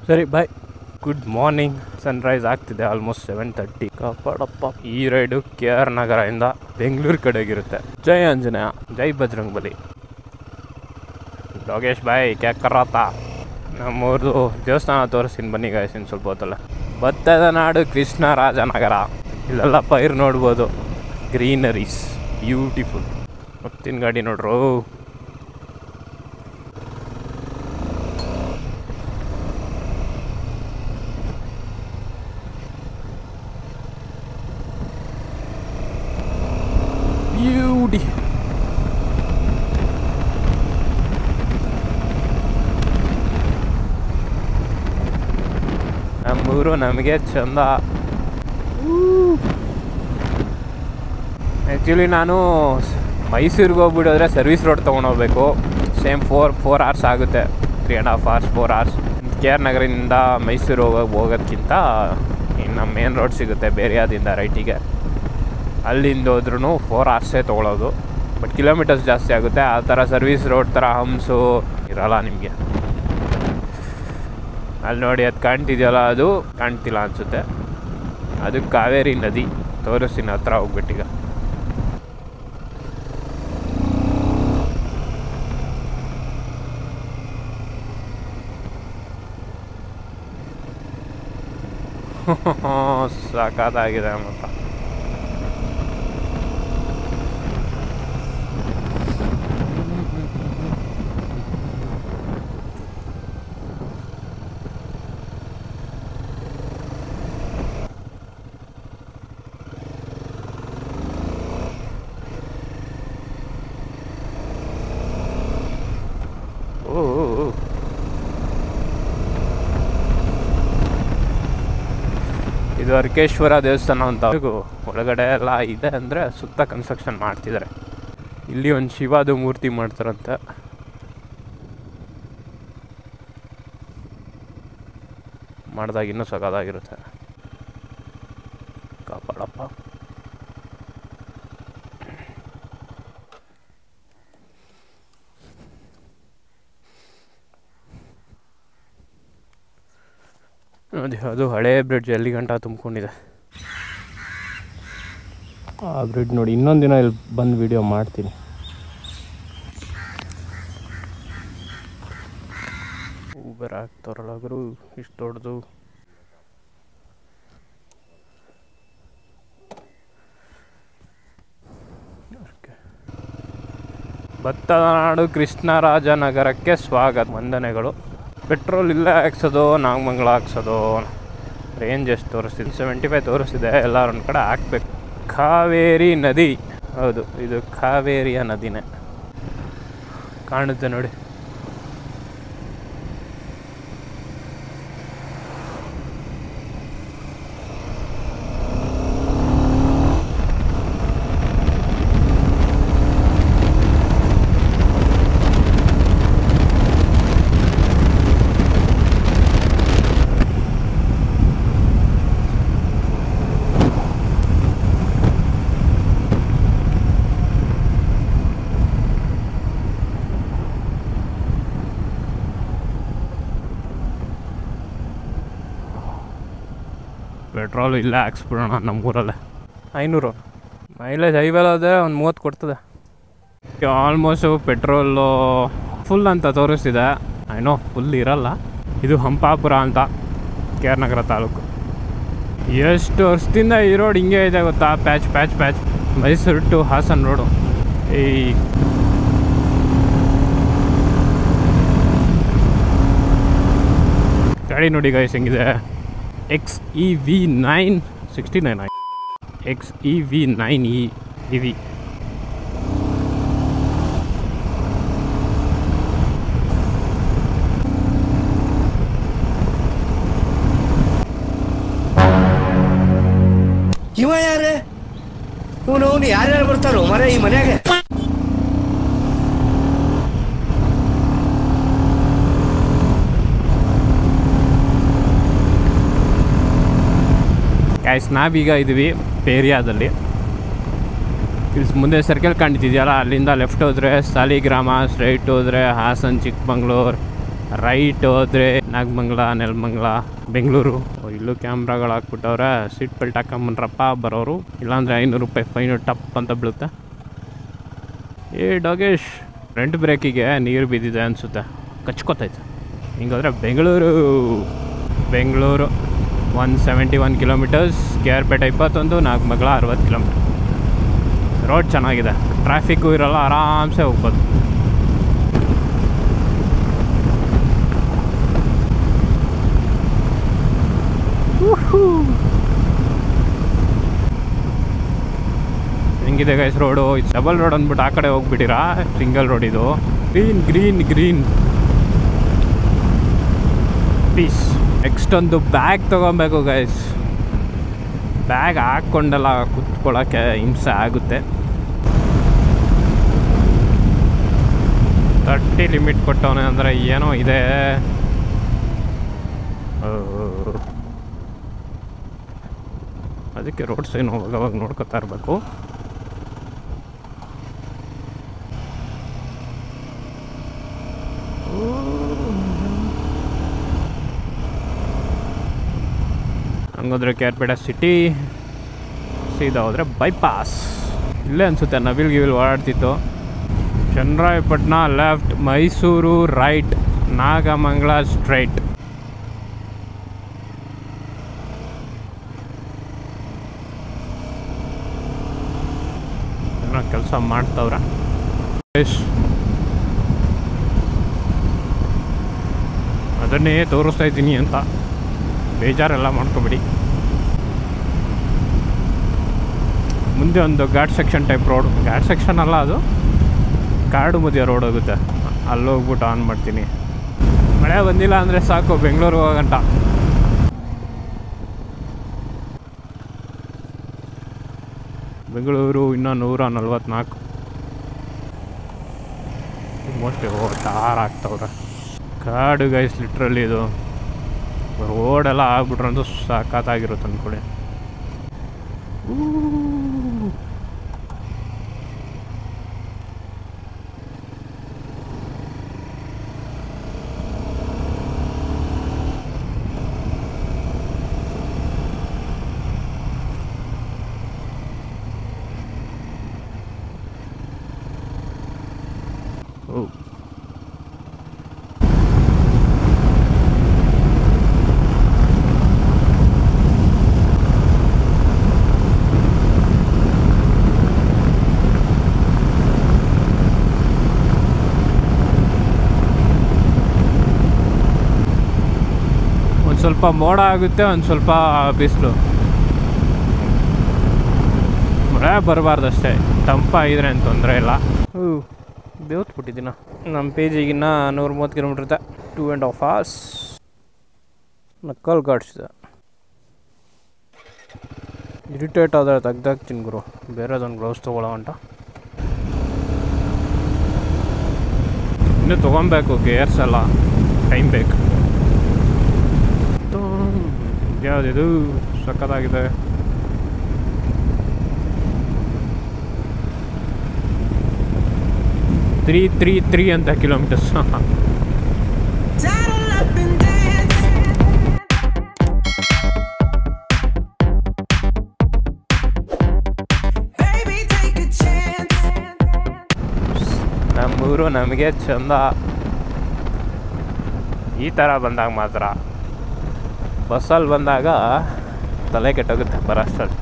ಸರಿ bye. Good morning. Sunrise ಆಗ್ತಿದೆ almost 7:30. ಕಾಪಾಡಪ್ಪ. ಈ ರೈಡು KR ನಗರದಿಂದ ಬೆಂಗಳೂರು ಕಡೆಗಿರುತ್ತೆ. ಜೈ ಆಂಜನೇಯ, ಜೈ ಬಜರಂಗ್ ಬಲಿ. ಯೋಗೇಶ್ ಬಾಯ್ ಕ್ಯಾಕ್ ಕರ್ರಾತ. ನಮ್ಮೂರ್ದು ದೇವಸ್ಥಾನ ತೋರಿಸ್ತೀನಿ ಬನ್ನಿ ಗಾಯ್ಸ್ ಇನ್ನು ಸ್ವಲ್ಪ ಹೊತ್ತಲ್ಲ. ಭತ್ತದ ನಾಡು ಕೃಷ್ಣರಾಜನಗರ. ಇಲ್ಲೆಲ್ಲ ಪೈರು ನೋಡ್ಬೋದು, ಗ್ರೀನರೀಸ್ ಬ್ಯೂಟಿಫುಲ್. ಮತ್ತಿನ ಗಾಡಿ ನೋಡ್ರು. ಬ್ಯೂಟಿ. ನಮ್ಮೂರು ನಮಗೆ ಚಂದ. ಆ್ಯಕ್ಚುಲಿ ನಾನು ಮೈಸೂರಿಗೆ ಹೋಗ್ಬಿಡೋದ್ರೆ ಸರ್ವಿಸ್ ರೋಡ್ ತೊಗೊಂಡೋಗ್ಬೇಕು. ಸೇಮ್ 4 hours ಆಗುತ್ತೆ. 3.5 hours 4 hours. KR ನಗರದಿಂದ ಮೈಸೂರು ಹೋಗೋದಕ್ಕಿಂತ ಇನ್ನು ಮೇನ್ ರೋಡ್ ಸಿಗುತ್ತೆ ಬೇರೆಯಾದಿಂದ ರೈಟಿಗೆ. ಅಲ್ಲಿಂದ ಹೋದ್ರೂ 4 hours ತೊಗೊಳೋದು. ಬಟ್ ಕಿಲೋಮೀಟರ್ಸ್ ಜಾಸ್ತಿ ಆಗುತ್ತೆ. ಆ ಥರ ಸರ್ವಿಸ್ ರೋಡ್ ಥರ ಹಂಸು ಇರೋಲ್ಲ ನಿಮಗೆ. ಅಲ್ಲಿ ನೋಡಿ ಅದು ಕಾಣ್ತಿದೆಯಲ್ಲ, ಅದು ಕಾಣ್ತಿಲ್ಲ ಅನಿಸುತ್ತೆ. ಅದು ಕಾವೇರಿ ನದಿ. ತೋರಿಸ್ತೀನಿ ಹತ್ರ ಹೋಗ್ಬಿಟ್ಟೀಗ. ಸಾಕಾಗಿದೆ ಮಾತ್ರ. ಇದು ಅರ್ಕೇಶ್ವರ ದೇವಸ್ಥಾನ ಅಂತ. ಒಳಗಡೆ ಎಲ್ಲ ಇದೆ ಅಂದರೆ ಸುತ್ತ ಕನ್ಸ್ಟ್ರಕ್ಷನ್ ಮಾಡ್ತಿದ್ದಾರೆ. ಇಲ್ಲಿ ಒಂದು ಶಿವದು ಮೂರ್ತಿ ಮಾಡ್ತಾರಂತೆ. ಮಾಡಿದಾಗ ಇನ್ನೂ ಸಗದಾಗಿರುತ್ತೆ. ಕಾಪಾಡಪ್ಪ. ಅದು ಹಳೇ ಬ್ರಿಡ್ಜ್ ಎಲ್ಲಿ ಗಂಟ ತುಂಬಿಕೊಂಡಿದೆ. ಆ ಬ್ರಿಡ್ಜ್ ನೋಡಿ. ಇನ್ನೊಂದು ದಿನ ಇಲ್ಲಿ ಬಂದು ವಿಡಿಯೋ ಮಾಡ್ತೀನಿ. ಊಬರ್ ಆಗ್ತಾರಲ್ಲ ಗುರು, ಇಷ್ಟು ದೊಡ್ಡದು. ಭತ್ತದ ನಾಡು ಕೃಷ್ಣರಾಜನಗರಕ್ಕೆ ಸ್ವಾಗತ. ವಂದನೆಗಳು. ಪೆಟ್ರೋಲ್ ಇಲ್ಲೇ ಹಾಕ್ಸೋದು, ನಾಗಮಂಗಲ ಹಾಕ್ಸೋದು. ರೇಂಜ್ ಎಷ್ಟು ತೋರಿಸ್ತಿದೆ? 75 ತೋರಿಸ್ತಿದೆ. ಎಲ್ಲರೂ ಒಂದು ಕಡೆ ಹಾಕ್ಬೇಕು. ಕಾವೇರಿ ನದಿ. ಹೌದು, ಇದು ಕಾವೇರಿಯ ನದಿನೇ ಕಾಣುತ್ತೆ ನೋಡಿ. ಪೆಟ್ರೋಲು ಇಲ್ಲ ಹಾಕ್ಸ್ಬಿಡೋಣ ನಮ್ಮೂರಲ್ಲೇ. 500 ಮೈಲೇಜ್. ಹೈವೇಲಾದರೆ ಒಂದು 30 ಕೊಡ್ತದೆ. ಆಲ್ಮೋಸ್ಟು ಪೆಟ್ರೋಲು ಫುಲ್ ಅಂತ ತೋರಿಸ್ತಿದೆ. ಏನೋ ಫುಲ್ ಇರಲ್ಲ. ಇದು ಹಂಪಾಪುರ ಅಂತ, KR ನಗರ ತಾಲೂಕು. ಎಷ್ಟು ವರ್ಷದಿಂದ ಈ ರೋಡ್ ಹಿಂಗೆ ಇದೆ ಗೊತ್ತಾ? Patch patch patch. Mysuru to Hassan road. ಈ ಗಾಡಿ ನೋಡಿ ಗೈಸ್ ಹೆಂಗಿದೆ. XEV969 XEV9 EV. ಇವ ಯಾರೇ? ಇವನು ಯಾರ್ಯಾರು ಬರ್ತಾರೋ ಮರ ಈ ಮನೆಯಾಗೆ? ಗೈಸ್ ನಾವೀಗ ಇದ್ದೀವಿ ಪೇರಿಯಾದಲ್ಲಿ. ಇಲ್ಲಿ ಮುಂದೆ ಸರ್ಕಲ್ ಕಾಣ್ತಿದೆಯಲ್ಲ, ಅಲ್ಲಿಂದ ಲೆಫ್ಟ್ ಹೋದರೆ ಸಾಲಿಗ್ರಾಮ, ಸ್ಟ್ರೈಟ್ ಹೋದರೆ ಹಾಸನ್ ಚಿಕ್ಕಮಂಗ್ಳೂರು, ರೈಟ್ ಹೋದರೆ ನಾಗಮಂಗಲ, ನೆಲಮಂಗಲ, ಬೆಂಗಳೂರು. ಇಲ್ಲೂ ಕ್ಯಾಮ್ರಾಗಳು ಹಾಕ್ಬಿಟ್ಟವ್ರೆ. ಸೀಟ್ ಬೆಲ್ಟ್ ಹಾಕೊಂಬನ್ರಪ್ಪ ಬರೋರು, ಇಲ್ಲಾಂದರೆ 500 ರೂಪಾಯಿ ಫೈನು ಟಪ್ ಅಂತ ಬೀಳುತ್ತೆ. ಏ ಡಾಗೇಶ್, ಫ್ರಂಟ್ ಬ್ರೇಕಿಗೆ ನೀರು ಬಿದ್ದಿದೆ ಅನಿಸುತ್ತೆ, ಕಚ್ಕೋತೈತೆ. ಹಿಂಗಾದ್ರೆ ಬೆಂಗಳೂರು 171 ಕಿಲೋಮೀಟರ್ಸ್, KRಪೇಟೆ 21, ನಾಗಮಂಗಲ 60 ಕಿಲೋಮೀಟರ್. ರೋಡ್ ಚೆನ್ನಾಗಿದೆ, ಟ್ರಾಫಿಕ್ಕು ಇರೋಲ್ಲ, ಆರಾಮ್ಸೆ ಹೋಗ್ಬೋದು. ಹೆಂಗಿದೆ ಗೈಸ್ ರೋಡು? ಡಬಲ್ ರೋಡ್ ಅಂದ್ಬಿಟ್ಟು ಆ ಕಡೆ ಹೋಗ್ಬಿಟ್ಟಿರಾ, ಸಿಂಗಲ್ ರೋಡ್ ಇದು. Green piece. ನೆಕ್ಸ್ಟ್ ಒಂದು ಬ್ಯಾಗ್ ತೊಗೊಬೇಕು ಗೈಸ್. ಬ್ಯಾಗ್ ಹಾಕ್ಕೊಂಡೆಲ್ಲ ಕುತ್ಕೊಳ್ಳೋಕ್ಕೆ ಹಿಂಸೆ ಆಗುತ್ತೆ. 30 ಲಿಮಿಟ್ ಕೊಟ್ಟವನೆ ಅಂದರೆ ಏನೋ ಇದೆ. ಅದಕ್ಕೆ ರೋಡ್ ಸೈನ್ ಹೋಗುವಾಗ ನೋಡ್ಕೊತಾ ಇರಬೇಕು. ಹಂಗೋದ್ರೆ KRಪೇಟೆ ಸಿಟಿ, ಸೀದಾ ಹೋದರೆ ಬೈಪಾಸ್. ಇಲ್ಲೇ ಅನಿಸುತ್ತೆ ನವಿಲ್ ಓಡಾಡ್ತಿತ್ತು. Channarayapatna left, Mysuru right, Nagamangala straight. ಕೆಲಸ ಮಾಡ್ತವ್ರ. ಅದನ್ನೇ ತೋರಿಸ್ತಾ ಇದ್ದೀನಿ ಅಂತ ಬೇಜಾರೆಲ್ಲ ಮಾಡ್ಕೊಬೇಡಿ. ಮುಂದೆ ಒಂದು ghat section type road, ghat section ಅಲ್ಲ ಅದು, ಕಾಡು ಮಧ್ಯ ರೋಡ್ ಹೋಗುತ್ತೆ. ಅಲ್ಲಿ ಹೋಗ್ಬಿಟ್ಟು ಆನ್ ಮಾಡ್ತೀನಿ. ಮಳೆ ಬಂದಿಲ್ಲ ಅಂದರೆ ಸಾಕು ಬೆಂಗಳೂರು ಹೋಗಂಟ. ಬೆಂಗಳೂರು ಇನ್ನೂ 144. ಮೋಸ್ಟ್ಲಿ ಟಾರ್ ಆಗ್ತವ್ರೆ. ಕಾಡು ಗೈಸ್ ಲಿಟ್ರಲ್ಲಿ ಇದು. ರೋಡೆಲ್ಲ ಆಗ್ಬಿಟ್ರಂತೂ ಸಖತ್ತಾಗಿರುತ್ತೆ ಅಂದ್ಕೊಳ್ಳಿ. ಸ್ವಲ್ಪ ಮೋಡ ಆಗುತ್ತೆ, ಒಂದು ಸ್ವಲ್ಪ ಬಿಸಿಲು. ಮಳೆ ಬರಬಾರ್ದಷ್ಟೇ, ತಂಪಾಗಿದ್ರೆ ಏನು ತೊಂದರೆ ಇಲ್ಲ. ಬೇವತ್ಬಿಟ್ಟಿದ್ದೀನ. ನಮ್ಮ ಪೇಜಿಗಿನ್ನ 130 ಕಿಲೋಮೀಟ್ರ್ ಇದೆ. 2.5 hours. ನಕ್ಕಲ್ ಗಾಡ್ಸಿದೆ. ಇರಿಟೇಟ್ ಆದರೆ ತೆಗ್ದಾಕ್ತೀನಿ ಗುರು, ಬೇರೆದೊಂದು ಗ್ಲೌಸ್ ತೊಗೊಳ್ಳೋ ಅಂತ. ಇನ್ನೂ ತೊಗೊಬೇಕು, ಗೇರ್ಸ್ ಎಲ್ಲ ಟೈಮ್ ಬೇಕು. ಯಾವುದಿದು ಸಖತ್ತಾಗಿದೆ. ತ್ರೀ ಅಂತ ಕಿಲೋಮೀಟರ್ಸ್. ನಮ್ಮೂರು ನಮಗೆ ಚಂದ. ಈ ಥರ ಬಂದಾಗ ಮಾತ್ರ. ಬಸ್ಸಲ್ಲಿ ಬಂದಾಗ ತಲೆ ಕೆಟ್ಟೋಗುತ್ತೆ ಬರೋಷ್ಟರಲ್ಲಿ.